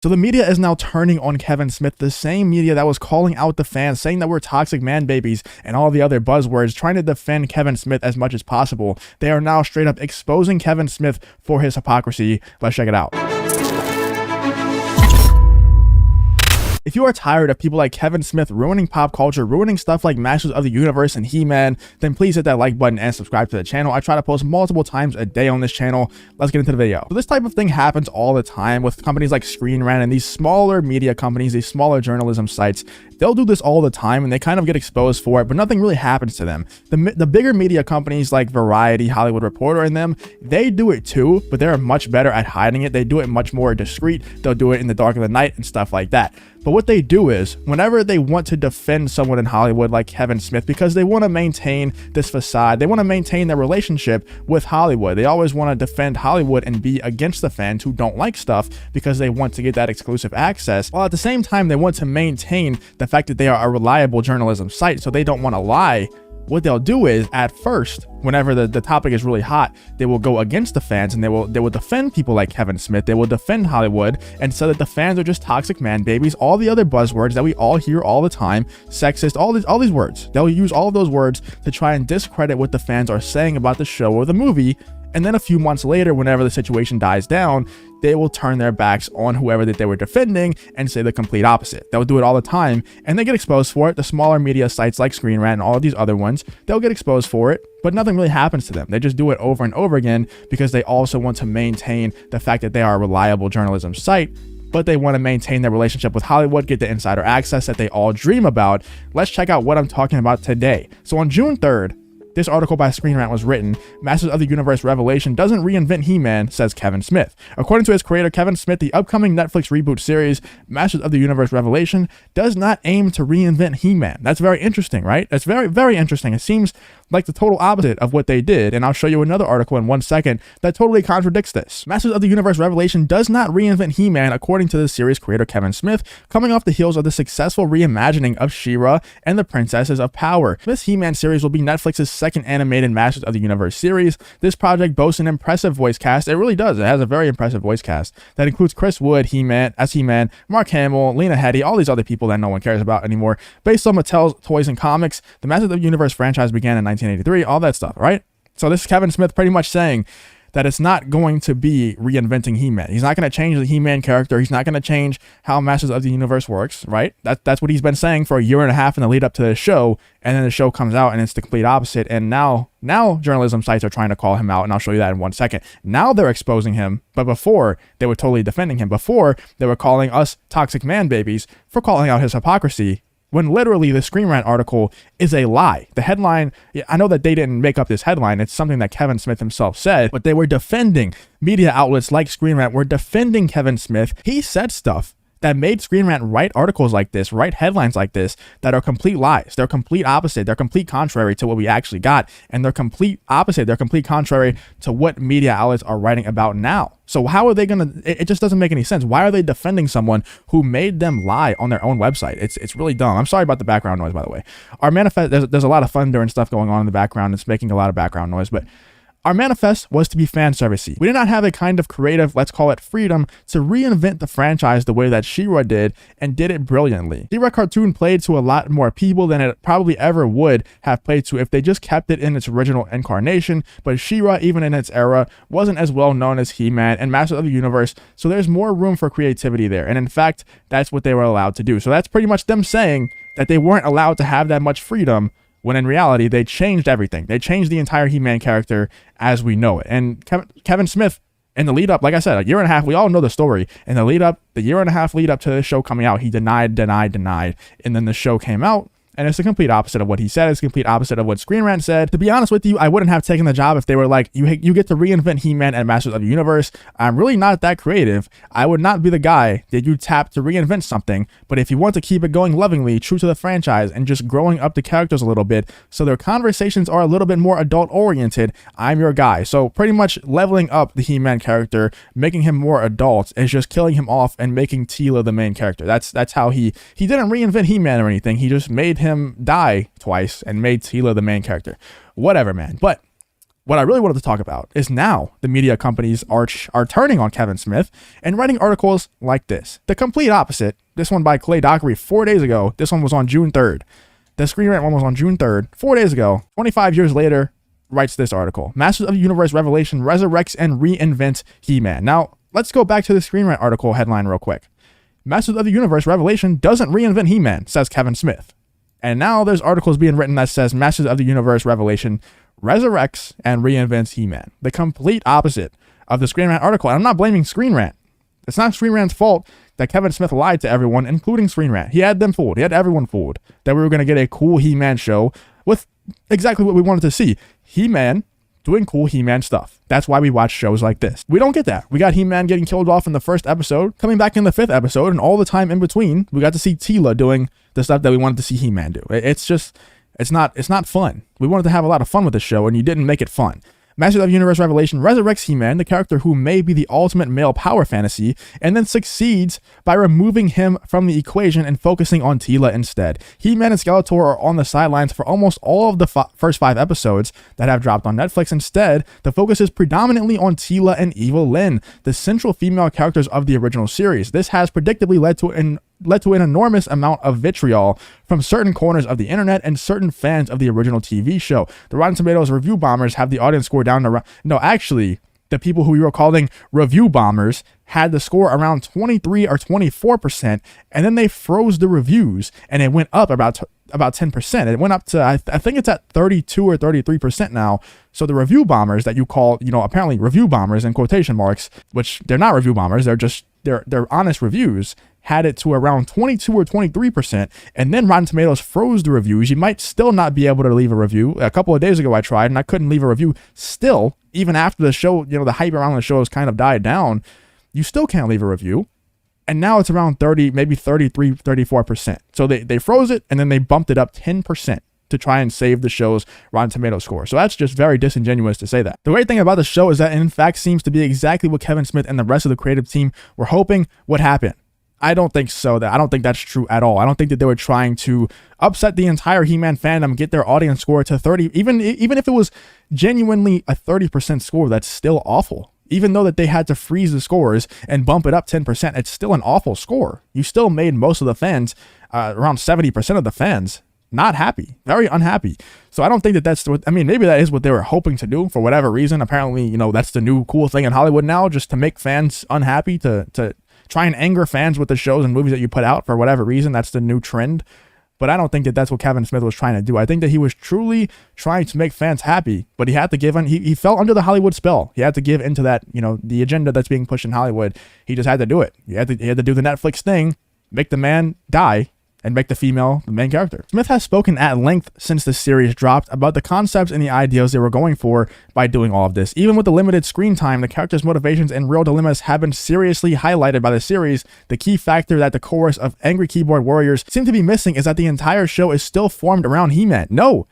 So the media is now turning on Kevin Smith, the same media that was calling out the fans, saying that we're toxic man babies and all the other buzzwords, trying to defend Kevin Smith as much as possible. They are now straight up exposing Kevin Smith for his hypocrisy. Let's check it out. If you are tired of people like Kevin Smith ruining pop culture, ruining stuff like Masters of the Universe and He-Man, then please hit that like button and subscribe to the channel. I try to post multiple times a day on this channel. Let's get into the video. So this type of thing happens all the time with companies like Screen Rant and these smaller media companies, these smaller journalism sites. They'll do this all the time and they kind of get exposed for it, but nothing really happens to them. The bigger media companies like Variety, Hollywood Reporter, and them, they do it too, but they're much better at hiding it. They do it much more discreet. They'll do it in the dark of the night and stuff like that. But what they do is, whenever they want to defend someone in Hollywood like Kevin Smith, because they want to maintain this facade, they want to maintain their relationship with Hollywood. They always want to defend Hollywood and be against the fans who don't like stuff because they want to get that exclusive access, while at the same time they want to maintain the fact that they are a reliable journalism site, so they don't want to lie. What they'll do is, at first, whenever the topic is really hot, they will go against the fans and they will defend people like Kevin Smith. They will defend Hollywood and say that the fans are just toxic man babies, all the other buzzwords that we all hear all the time, sexist, all these words. They'll use all of those words to try and discredit what the fans are saying about the show or the movie. And then a few months later, whenever the situation dies down, they will turn their backs on whoever that they were defending and say the complete opposite. They'll do it all the time and they get exposed for it. The smaller media sites like Screen Rant and all of these other ones, they'll get exposed for it, but nothing really happens to them. They just do it over and over again because they also want to maintain the fact that they are a reliable journalism site, but they want to maintain their relationship with Hollywood, get the insider access that they all dream about. Let's check out what I'm talking about today. So on June 3rd, this article by Screen Rant was written, Masters of the Universe Revelation doesn't reinvent He-Man, says Kevin Smith. According to his creator, Kevin Smith, the upcoming Netflix reboot series, Masters of the Universe Revelation, does not aim to reinvent He-Man. That's very interesting, right? That's very, very interesting. It seems like the total opposite of what they did, and I'll show you another article in 1 second that totally contradicts this. Masters of the Universe Revelation does not reinvent He-Man, according to the series creator Kevin Smith, coming off the heels of the successful reimagining of She-Ra and the Princesses of Power. This He-Man series will be Netflix's second animated Masters of the Universe series. This project boasts an impressive voice cast. It really does. It has a very impressive voice cast that includes Chris Wood, He-Man, Mark Hamill, Lena Headey, all these other people that no one cares about anymore. Based on Mattel's toys and comics, the Masters of the Universe franchise began in 1983, all that stuff, right? So this is Kevin Smith pretty much saying that it's not going to be reinventing He-Man. He's not going to change the He-Man character. He's not going to change how Masters of the Universe works, right? That's what he's been saying for a year and a half in the lead up to the show, and then the show comes out and it's the complete opposite. And now journalism sites are trying to call him out, and I'll show you that in 1 second. Now they're exposing him, but before they were totally defending him. Before they were calling us toxic man babies for calling out his hypocrisy, when literally the Screen Rant article is a lie. The headline, I know that they didn't make up this headline. It's something that Kevin Smith himself said, but they were defending media outlets like Screen Rant were defending Kevin Smith. He said stuff that made Screen Rant write articles like this, write headlines like this, that are complete lies. They're complete opposite. They're complete contrary to what we actually got. And they're complete opposite. They're complete contrary to what media outlets are writing about now. So how are they going to, it just doesn't make any sense. Why are they defending someone who made them lie on their own website? It's really dumb. I'm sorry about the background noise, by the way. Our manifest, there's a lot of thunder and stuff going on in the background. It's making a lot of background noise, but our manifest was to be fan servicey. We did not have a kind of creative, let's call it freedom, to reinvent the franchise the way that She-Ra did, and did it brilliantly. She-Ra cartoon played to a lot more people than it probably ever would have played to if they just kept it in its original incarnation, but She-Ra, even in its era, wasn't as well known as He-Man and Masters of the Universe, so there's more room for creativity there, and in fact, that's what they were allowed to do. So that's pretty much them saying that they weren't allowed to have that much freedom, when in reality, they changed everything. They changed the entire He-Man character as we know it. And Kevin Smith, in the lead up, like I said, a year and a half, we all know the story. In the lead up, the year and a half lead up to the show coming out, he denied. And then the show came out. And it's the complete opposite of what he said. It's the complete opposite of what Screen Rant said. To be honest with you, I wouldn't have taken the job if they were like, you get to reinvent He-Man and Masters of the Universe. I'm really not that creative. I would not be the guy that you tap to reinvent something. But if you want to keep it going lovingly, true to the franchise, and just growing up the characters a little bit, so their conversations are a little bit more adult oriented, I'm your guy. So pretty much leveling up the He-Man character, making him more adult, is just killing him off and making Teela the main character. That's how he didn't reinvent He-Man or anything. He just made him die twice and made Teela the main character. Whatever, man. But what I really wanted to talk about is now the media companies are turning on Kevin Smith and writing articles like this. The complete opposite. This one by Clay Dockery 4 days ago. This one was on June 3rd. The Screen Rant one was on June 3rd, 4 days ago. 25 years later, writes this article. Masters of the Universe Revelation resurrects and reinvents He-Man. Now, let's go back to the Screen Rant article headline real quick. Masters of the Universe Revelation doesn't reinvent He-Man, says Kevin Smith. And now there's articles being written that says Masters of the Universe Revelation resurrects and reinvents He-Man. The complete opposite of the Screen Rant article. And I'm not blaming Screen Rant. It's not Screen Rant's fault that Kevin Smith lied to everyone, including Screen Rant. He had them fooled. He had everyone fooled that we were going to get a cool He-Man show with exactly what we wanted to see. He-Man doing cool He-Man stuff. That's why we watch shows like this. We don't get that. We got He-Man getting killed off in the first episode, coming back in the 5th episode, and all the time in between, we got to see Teela doing the stuff that we wanted to see He-Man do. It's not fun. We wanted to have a lot of fun with the show, and you didn't make it fun. Masters of the Universe Revelation resurrects He-Man, the character who may be the ultimate male power fantasy, and then succeeds by removing him from the equation and focusing on Teela instead. He-Man and Skeletor are on the sidelines for almost all of the first 5 episodes that have dropped on Netflix. Instead, the focus is predominantly on Teela and Evil Lyn, the central female characters of the original series. This has predictably led to an enormous amount of vitriol from certain corners of the internet and certain fans of the original TV show. The Rotten Tomatoes review bombers have the audience score down to the people who we were calling review bombers had the score around 23 or 24%, and then they froze the reviews and it went up about 10%. It went up to, I think it's at 32 or 33% now. So the review bombers that you call, apparently review bombers in quotation marks, which they're not review bombers, they're honest reviews, had it to around 22 or 23%, and then Rotten Tomatoes froze the reviews. You might still not be able to leave a review. A couple of days ago I tried and I couldn't leave a review. Still, even after the show, the hype around the show has kind of died down, you still can't leave a review. And now it's around 30, maybe 33, 34%. So they froze it and then they bumped it up 10% to try and save the show's Rotten Tomatoes score. So that's just very disingenuous to say that. The great thing about the show is that it in fact seems to be exactly what Kevin Smith and the rest of the creative team were hoping would happen. I don't think so. I don't think that's true at all. I don't think that they were trying to upset the entire He-Man fandom, get their audience score to 30. Even if it was genuinely a 30% score, that's still awful. Even though that they had to freeze the scores and bump it up 10%, it's still an awful score. You still made most of the fans, around 70% of the fans, not happy, very unhappy. So I don't think that that's what, maybe that is what they were hoping to do for whatever reason. Apparently, that's the new cool thing in Hollywood now, just to make fans unhappy, to try and anger fans with the shows and movies that you put out for whatever reason. That's the new trend. But I don't think that that's what Kevin Smith was trying to do. I think that he was truly trying to make fans happy, but he had to give in. He fell under the Hollywood spell. He had to give into that, the agenda that's being pushed in Hollywood. He just had to do it. He had to do the Netflix thing, make the man die, and make the female the main character. Smith has spoken at length since the series dropped about the concepts and the ideals they were going for by doing all of this. Even with the limited screen time, the characters' motivations and real dilemmas have been seriously highlighted by the series. The key factor that the chorus of angry keyboard warriors seem to be missing is that the entire show is still formed around He-Man. No,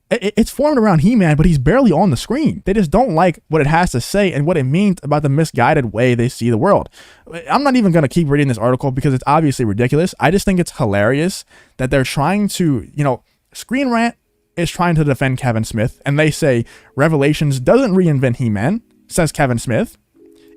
it's formed around He-Man, but he's barely on the screen. They just don't like what it has to say and what it means about the misguided way they see the world. I'm not even going to keep reading this article because it's obviously ridiculous. I just think it's hilarious that they're trying to, Screen Rant is trying to defend Kevin Smith, and they say Revelations doesn't reinvent He-Man, says Kevin Smith.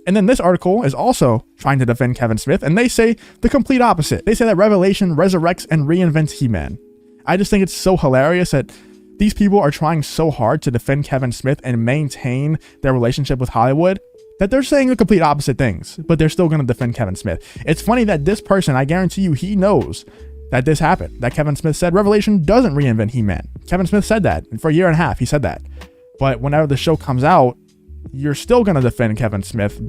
And then this article is also trying to defend Kevin Smith, and they say the complete opposite. They say that Revelation resurrects and reinvents He-Man. I just think it's so hilarious that these people are trying so hard to defend Kevin Smith and maintain their relationship with Hollywood that they're saying the complete opposite things, but they're still going to defend Kevin Smith. It's funny that this person, I guarantee you, he knows that this happened, that Kevin Smith said Revelation doesn't reinvent He-Man. Kevin Smith said that, and for a year and a half, he said that. But whenever the show comes out, you're still going to defend Kevin Smith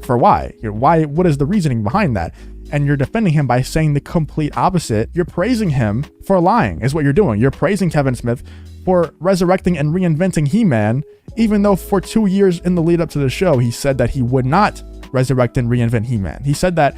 for why? What is the reasoning behind that? And you're defending him by saying the complete opposite. You're praising him for lying, is what you're doing. You're praising Kevin Smith for resurrecting and reinventing He-Man, even though for 2 years in the lead up to the show, he said that he would not resurrect and reinvent He-Man. He said that,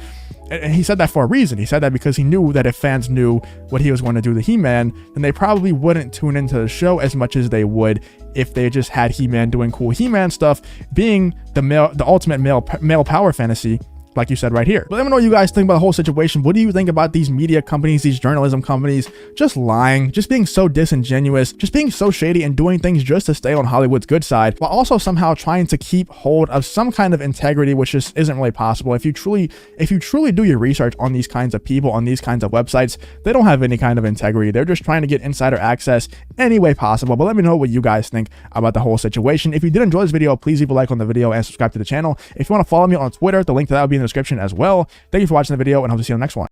and he said that for a reason. He said that because he knew that if fans knew what he was going to do to He-Man, then they probably wouldn't tune into the show as much as they would if they just had He-Man doing cool He-Man stuff, being the ultimate male power fantasy, like you said right here. But let me know what you guys think about the whole situation. What do you think about these media companies, these journalism companies, just lying, just being so disingenuous, just being so shady and doing things just to stay on Hollywood's good side, while also somehow trying to keep hold of some kind of integrity, which just isn't really possible. If you truly do your research on these kinds of people, on these kinds of websites, they don't have any kind of integrity. They're just trying to get insider access any way possible. But let me know what you guys think about the whole situation. If you did enjoy this video, please leave a like on the video and subscribe to the channel. If you want to follow me on Twitter, the link to that will be in the description as well. Thank you for watching the video, and I hope to see you on the next one.